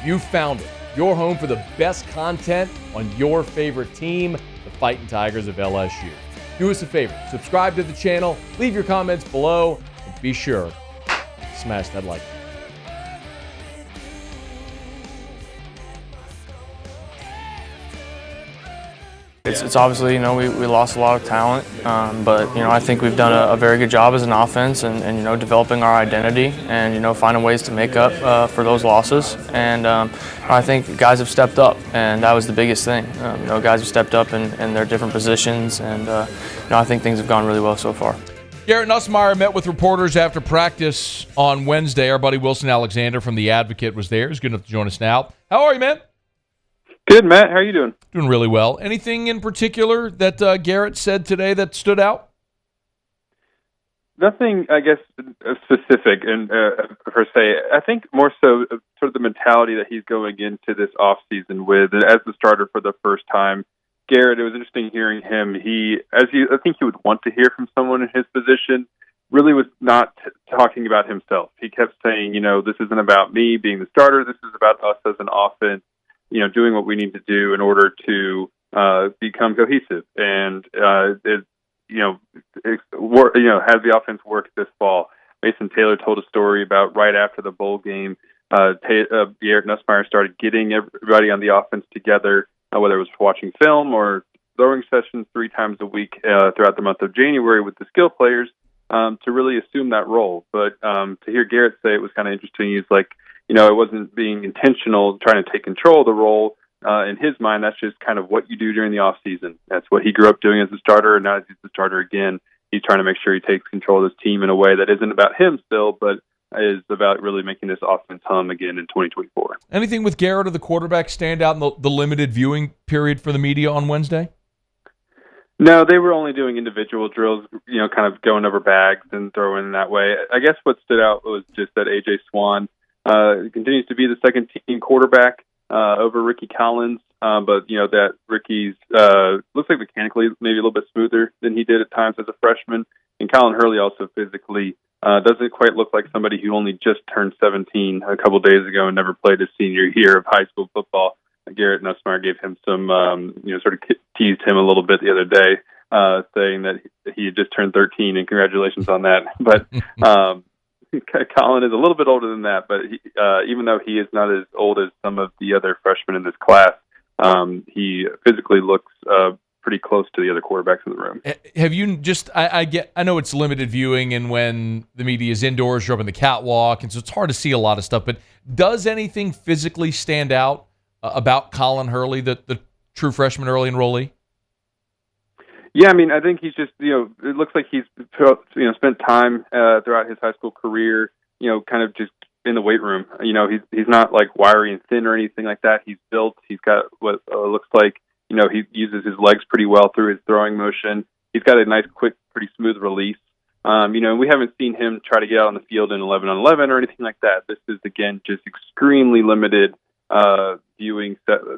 You found it. Your home for the best content on your favorite team, the Fighting Tigers of LSU. Do us a favor. Subscribe to the channel. Leave your comments below. And be sure to smash that like button. It's obviously, we lost a lot of talent, but, I think we've done a very good job as an offense and developing our identity and, finding ways to make up for those losses. And I think guys have stepped up, and that was the biggest thing. Guys have stepped up in their different positions, and, I think things have gone really well so far. Garrett Nussmeier met with reporters after practice on Wednesday. Our buddy Wilson Alexander from The Advocate was there. He's good enough to join us now. How are you, man? Good, Matt. How are you doing? Doing really well. Anything in particular that Garrett said today that stood out? Nothing, I guess, specific and per se. I think more so sort of the mentality that he's going into this offseason with as the starter for the first time. Garrett, it was interesting hearing him. I think he would want to hear from someone in his position, really was not talking about himself. He kept saying, this isn't about me being the starter. This is about us as an offense. Doing what we need to do in order to become cohesive and have the offense work this fall. Mason Taylor told a story about right after the bowl game, Garrett Nussmeier started getting everybody on the offense together, whether it was watching film or throwing sessions 3 times a week throughout the month of January with the skill players to really assume that role. But to hear Garrett say it was kind of interesting. He's like, it wasn't being intentional, trying to take control of the role. In his mind, that's just kind of what you do during the off season. That's what he grew up doing as a starter, and now as he's the starter again, he's trying to make sure he takes control of this team in a way that isn't about him still, but is about really making this offense hum again in 2024. Anything with Garrett or the quarterback stand out in the limited viewing period for the media on Wednesday? No, they were only doing individual drills, kind of going over bags and throwing that way. I guess what stood out was just that A.J. Swan continues to be the second-team quarterback over Ricky Collins, but that Ricky's looks like mechanically maybe a little bit smoother than he did at times as a freshman. And Colin Hurley also physically doesn't quite look like somebody who only just turned 17 a couple days ago and never played his senior year of high school football. Garrett Nussmeier gave him some, sort of teased him a little bit the other day, saying that he had just turned 13, and congratulations on that. But Colin is a little bit older than that, but even though he is not as old as some of the other freshmen in this class, he physically looks pretty close to the other quarterbacks in the room. Have you just? I know it's limited viewing, and when the media is indoors, you're up in the catwalk, and so it's hard to see a lot of stuff. But does anything physically stand out about Colin Hurley, the true freshman early enrollee? Yeah, I think he's just, it looks like he's, spent time throughout his high school career, kind of just in the weight room. He's not like wiry and thin or anything like that. He's built. He's got what looks like, he uses his legs pretty well through his throwing motion. He's got a nice, quick, pretty smooth release. We haven't seen him try to get out on the field in 11-on-11 or anything like that. This is, again, just extremely limited viewing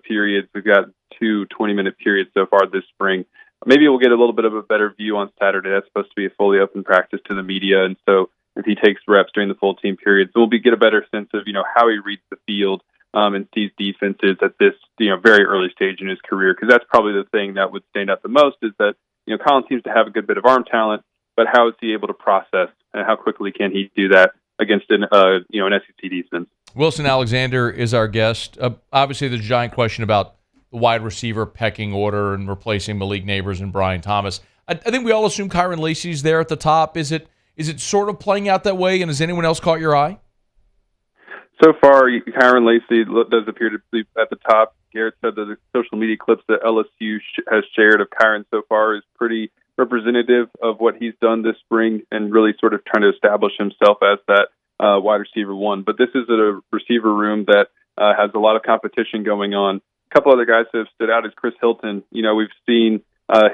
periods. We've got 2 20-minute periods so far this spring. Maybe we'll get a little bit of a better view on Saturday. That's supposed to be a fully open practice to the media, and so if he takes reps during the full team period, so we'll get a better sense of how he reads the field and sees defenses at this very early stage in his career. Because that's probably the thing that would stand out the most is that Colin seems to have a good bit of arm talent, but how is he able to process and how quickly can he do that against an SEC defense? Wilson Alexander is our guest. Obviously, there's a giant question about the wide receiver pecking order and replacing Malik Neighbors and Brian Thomas. I think we all assume Kyron Lacey's there at the top. Is it sort of playing out that way, and has anyone else caught your eye? So far, Kyron Lacey does appear to be at the top. Garrett said that the social media clips that LSU has shared of Kyron so far is pretty representative of what he's done this spring and really sort of trying to establish himself as that wide receiver one. But this is a receiver room that has a lot of competition going on. A couple other guys that have stood out is Chris Hilton. We've seen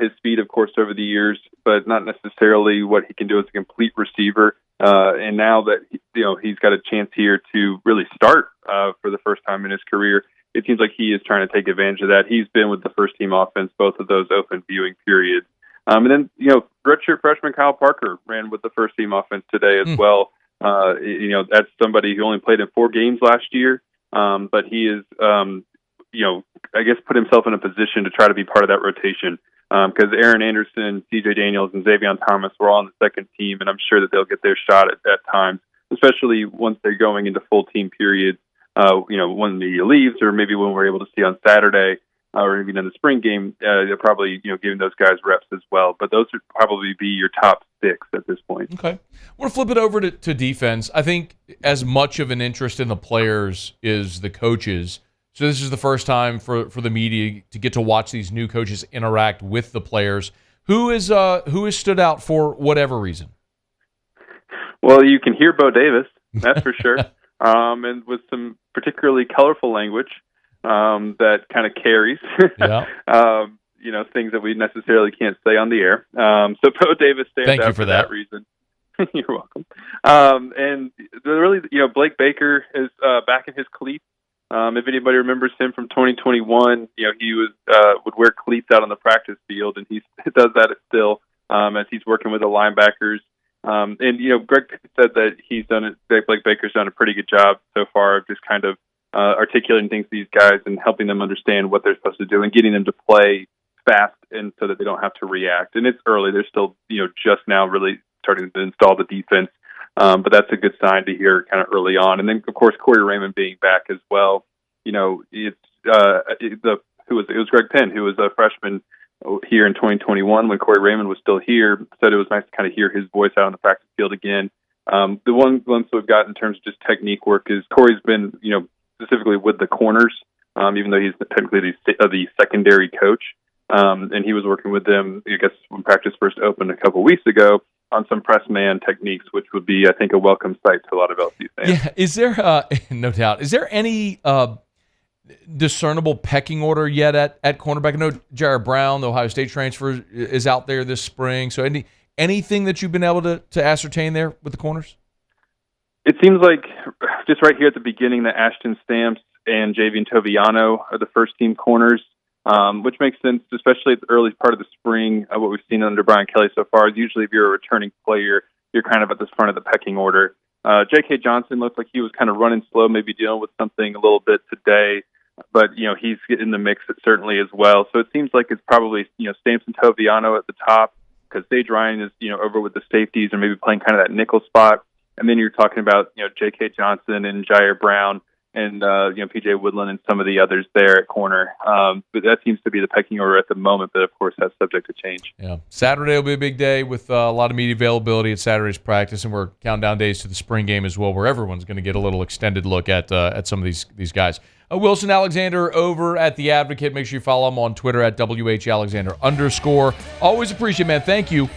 his speed, of course, over the years, but not necessarily what he can do as a complete receiver. And now that he's got a chance here to really start for the first time in his career, it seems like he is trying to take advantage of that. He's been with the first team offense, both of those open viewing periods. And then, redshirt freshman Kyle Parker ran with the first team offense today as well. That's somebody who only played in 4 games last year. but he is, I guess put himself in a position to try to be part of that rotation. Because Aaron Anderson, C.J. Daniels, and Xavion Thomas were all on the second team, and I'm sure that they'll get their shot at times, especially once they're going into full team periods. When the leaves, or maybe when we're able to see on Saturday, or even in the spring game, they're probably giving those guys reps as well. But those would probably be your top 6 at this point. Okay, I want to flip it over to defense. I think as much of an interest in the players is the coaches. So this is the first time for the media to get to watch these new coaches interact with the players. Who has stood out for whatever reason? Well, you can hear Bo Davis, that's for sure, and with some particularly colorful language that kind of carries, yeah. Things that we necessarily can't say on the air. So Bo Davis stands out for that reason. You're welcome. And really, Blake Baker is back in his cleats. If anybody remembers him from 2021, he would wear cleats out on the practice field, and he does that still as he's working with the linebackers. Greg said that Blake Baker's done a pretty good job so far of just kind of articulating things to these guys and helping them understand what they're supposed to do and getting them to play fast and so that they don't have to react. And it's early. They're still, just now really starting to install the defense. But that's a good sign to hear kind of early on. And then, of course, Corey Raymond being back as well. It was Greg Penn, who was a freshman here in 2021 when Corey Raymond was still here, said it was nice to kind of hear his voice out on the practice field again. The one glimpse we've got in terms of just technique work is Corey's been, specifically with the corners, even though he's technically the secondary coach. And he was working with them, I guess, when practice first opened a couple weeks ago on some press man techniques, which would be, I think, a welcome sight to a lot of LSU fans. Yeah, is there, no doubt, is there any discernible pecking order yet at cornerback? I know Jared Brown, the Ohio State transfer, is out there this spring. So anything that you've been able to ascertain there with the corners? It seems like just right here at the beginning that Ashton Stamps and Javian Toviano are the first-team corners, which makes sense, especially at the early part of the spring. What we've seen under Brian Kelly so far is usually if you're a returning player, you're kind of at the front of the pecking order. J.K. Johnson looks like he was kind of running slow, maybe dealing with something a little bit today, but, he's in the mix certainly as well. So it seems like it's probably, Stamps and Toviano at the top because Sage Ryan is, over with the safeties or maybe playing kind of that nickel spot. And then you're talking about, J.K. Johnson and Jair Brown and, P.J. Woodland and some of the others there at corner. But that seems to be the pecking order at the moment, but of course that's subject to change. Yeah. Saturday will be a big day with a lot of media availability at Saturday's practice, and we're counting down days to the spring game as well, where everyone's going to get a little extended look at some of these guys. Wilson Alexander over at The Advocate. Make sure you follow him on Twitter at WHAlexander_. Always appreciate it, man. Thank you.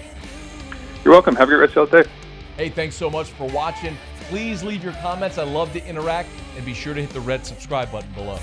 You're welcome. Have a great rest of the day. Hey, thanks so much for watching. Please leave your comments. I love to interact, and be sure to hit the red subscribe button below.